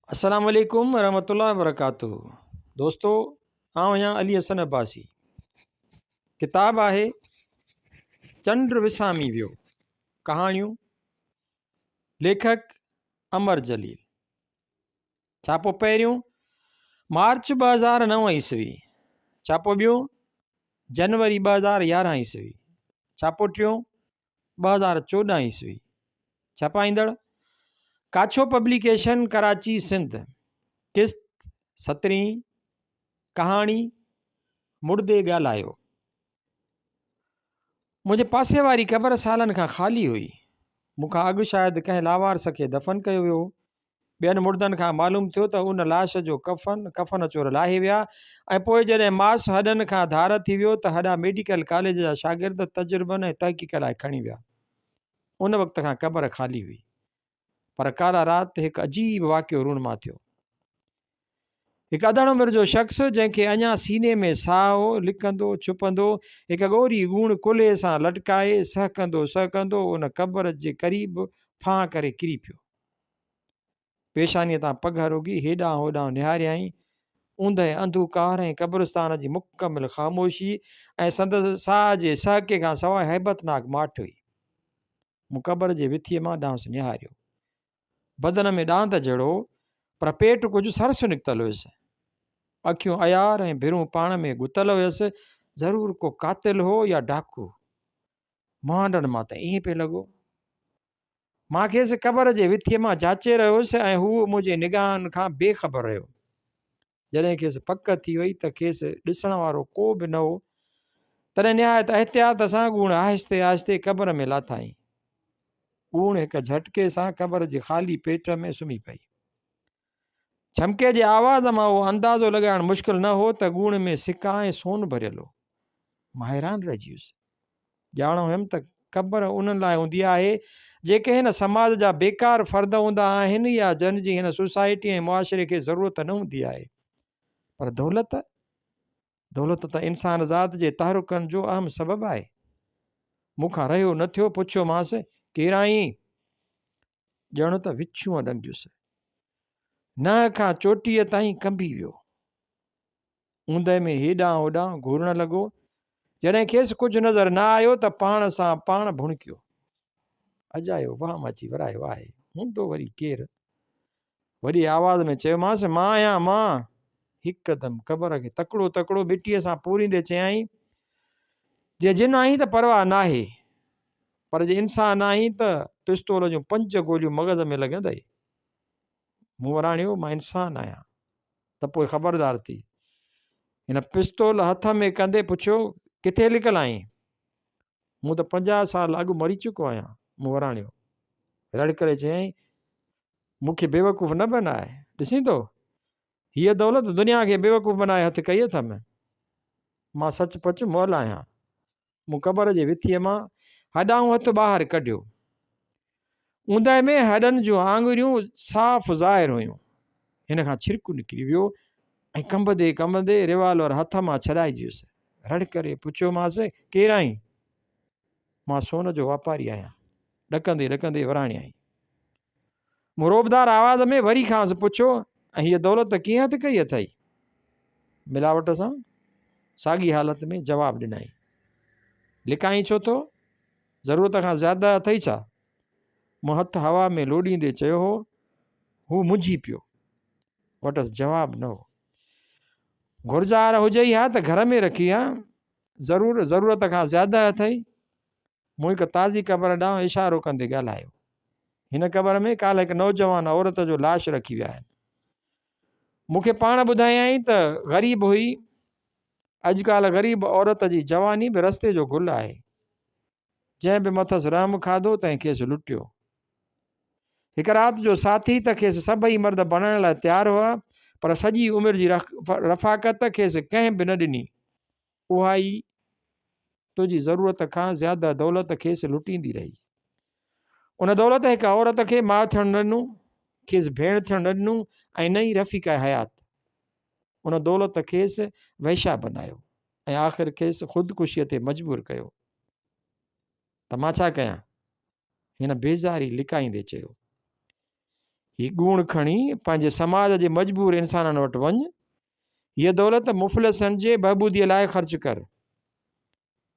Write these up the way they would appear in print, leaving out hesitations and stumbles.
अस्सलाम वालेकुम वरहमतुल्लाहि वबरकातुहू। दोस्तों, आउं आहियां अली हसन अब्बासी। किताब आहे चंड विसामी वियो, कहाणियूं, लेखक अमर जलील। छापो पहिरियों मार्च 2009 ईस्वी, छापो ॿियो जनवरी 2011 ईस्वी, छापो टियों 2014 ईस्वी। छपाईंदड़ काछो पब्लिकेशन, कराची, सिंध। किस्त 17, कहाणी मुर्दे ॻाल्हायो। मुंहिंजे पासे वारी क़बर सालनि खां ख़ाली हुई। मूंखां अॻु शायदि कंहिं लावारस खे दफ़न कयो वियो। ॿियनि मुर्दनि खां मालूम थियो त उन लाश जो कफ़न चोर लाहे विया ऐं पोइ जॾहिं मांस हॾनि खां धार थी वियो त हॾा मेडिकल कॉलेज जा शागिर्द तजुर्बनि ऐं तहक़ीक़ लाइ खणी विया। उन वक़्त खां क़बर ख़ाली हुई। पर काला राति हिकु अजीब वाक़ियो रूनमा थियो। हिकु अधण उमिरि जो शख़्स, जंहिंखे अञा सीने में साह हो, लिकंदो छुपंदो हिकु ॻोरी ॻूण कुल्हे सां लटकाए सहकंदो उन क़बर जे क़रीब फां करे किरी पियो। पेशानीअ तां पघ रुगी हेॾां होॾां निहारियईं। ऊंदहि अंधकार ऐं क़ब्रिस्तान जी मुकमिल ख़ामोशी ऐं संदसि साह जे सहके खां सवाइ हैबतनाक माठ हुई। मूं क़बर जे विथीअ मां ॾांहुंसि निहारियो। बदन में ॾांद जहिड़ो, पर पेट कुझु सरसु निकितल हुयुसि। अखियूं अयार ऐं भिरूं पाण में गुतल हुयसि। ज़रूरु को कातिल हो या डाकू। मुहांडनि मां त ईअं पियो लॻो। मां खेसि क़बर जे विथीअ मां जाचे रहियोसि ऐं हू मुंहिंजे निगाहनि खां बेख़बर रहियो। जॾहिं खेसि पक थी वई त खेसि ॾिसण वारो को बि न हो, तॾहिं निहायत एहतियात सां ॻूण आहिस्ते आहिस्ते क़बर में लाथाईं। ॻूण हिकु झटके सां क़बर जे ख़ाली पेट में सुम्ही पई। छमके जे आवाज़ मां उहो अंदाज़ो लॻाइण मुश्किल न हो त ॻूण में सिका ऐं सोन भरियल हो। मां हैरान रहिजी वियुसि। ॼाणो हुयमि त क़बर उन्हनि लाइ हूंदी आहे जेके हिन समाज जा बेकार फ़र्द हूंदा आहिनि या जन जी हिन सोसाइटी ऐं मुआशिरे खे ज़रूरत न हूंदी आहे। पर दौलत त इंसान ज़ात जे तहरुकनि जो अहम सबबु आहे। मूंखां रहियो न थियो। पुछियोमांसि, केरु आहीं? ॼण त विछूं ॾंगियुसि। न खां चोटीअ ताईं कंबी वियो। ऊंदहि में हेॾां होॾां घुरण लॻो। जॾहिं खेसि कुझु नज़र न आयो त पाण सां पाण भुणकियो। अजायो वाह मची वरायो आहे, हूंदो वरी केरु? वॾी आवाज़ में चयोमांसि, मां आहियां मां। हिकदमि क़बर खे तकिड़ो तकिड़ो मिटीअ सां पूरींदे चयाईं, जे जिन आहीं त परवाह नाहे, पर जे इंसान आहीं त पिस्तौल जूं 5 गोलियूं मग़ज़ में लॻंदई। मूं वराणियो, मां इंसान आहियां त पोइ ख़बरदार थी। हिन पिस्तौल हथ में कंदे पुछियो, किथे लिकल आहीं? मूं त 50 साल अॻु मरी चुको आहियां। मूं वराणियो। रड़ करे चयईं, मूंखे बेवकूफ़ न बनाए। ॾिसीं थो, हीअ दौलत दुनिया खे बेवकूफ़ बनाए हथु कई अथमि। मां सचपच मुअल आहियां। मूं क़बर जे विथीअ मां हॾाऊं हथु ॿाहिरि कढियो। ऊंदहि में हॾनि जूं आङुरियूं साफ़ ज़ाहिर हुयूं। हिन खां छिरकु निकिरी वियो ऐं कंबदे कंबदे रिवाल्वर हथ मां छॾाइजी वियुसि। रड़ करे पुछियोमांसि, केरु आहीं? मां सोन जो वापारी आहियां। ॾकंदे ॾकंदे वराणी आई। मूं रोबदार आवाज़ में वरी खांसि पुछियो, ऐं हीअ दौलत कीअं हथु कई अथई? मिलावट सां साॻी हालत में जवाबु ॾिनई। लिकाई छो थो? ज़रूरत खां ज़्यादा अथई छा? मूं हथु हवा में लोॾींदे चयो हो। हू मुंझी पियो। वटसि जवाबु न हो। घुरजार हुजई हा त घर में रखी हा। ज़रूरत खां ज़्यादा अथई। मूं हिकु ताज़ी क़बर ॾांहुं इशारो कंदे ॻाल्हायो। हिन क़बर में काल्ह हिकु नौजवान औरत जो लाश रखी विया आहिनि। मूंखे पाण ॿुधायईं त ग़रीब हुई। अॼुकल्ह ग़रीब औरत जी जवानी बि रस्ते जो गुल आहे। जंहिं बि मथसि रहम खाधो तंहिं खेसि लुटियो। हिकु राति जो साथी त खेसि सभई मर्द बणाइण लाइ तयारु हुआ, पर सॼी उमिरि जी रफ़ाक़त खेसि कंहिं बि न ॾिनी। उहा ई तुंहिंजी ज़रूरत खां ज़्यादा दौलत खेसि लुटींदी रही। उन दौलत हिकु औरत खे माउ थियणु न ॾिनो, खेसि भेण थियणु न ॾिनो ऐं न ई रफ़ीक़ा हयात। उन दौलत खेसि वैशा बनायो ऐं आख़िर खेसि ख़ुदकुशीअ ते मजबूर कयो। त मां छा कयां? हिन बेज़ारी लिकाईंदे चयो। ही गुण खणी पंहिंजे समाज जे मजबूर इंसाननि वटि वञ, हीअ दौलत मुफ़लिसनि जे बहबूदीअ लाइ ख़र्च कर,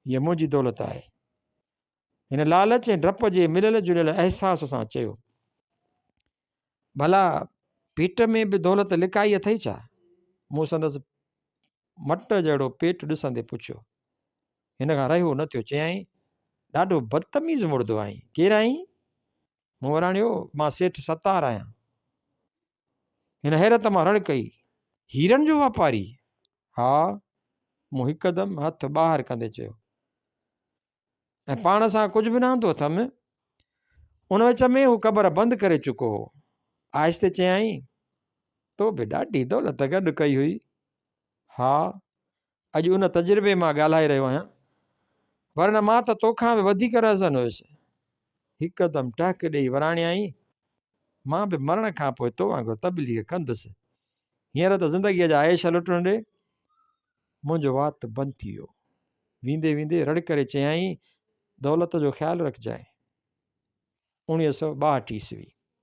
हीअ मुंहिंजी दौलत आहे। हिन लालच ऐं डप जे मिलियल जुलियल अहसास सां चयो, भला पेट में बि दौलत लिकाई अथई छा? मूं संदसि मट जहिड़ो पेट ॾिसंदे पुछियो। हिन खां रहियो न थियो। चयईं, ॾाढो बदतमीज़ मुर्दो आहीं। केरु आहीं? मूं वराणियो, मां सेठ सतार आहियां। हिन हैरत मां रड़ कई, हीरनि जो वापारी? हा। मूं हिकदमि हथ ॿाहिरि कंदे चयो, ऐं पाण सां कुझु बि न हूंदो अथमि। उन विच में हू क़बर बंदि करे चुको हो। आहिस्ते चयईं, तो बि ॾाढी दौलत गॾु कई हुई। हा, अॼु उन तजुर्बे मां ॻाल्हाए रहियो आहियां, वरना मां त तोखां बि वधीक रज़न हुयुसि। हिकदमि टहक ॾेई वराणियाई, मां बि मरण खां पोइ तो वांगुरु तबलीग कंदुसि। हींअर त ज़िंदगीअ जा ऐश लुटण ॾे। मुंहिंजो वात बंदि थी वियो। वेंदे वेंदे रड़ करे चयईं, दौलत जो ख़्यालु रखजांइ। 1962 ईस्वी।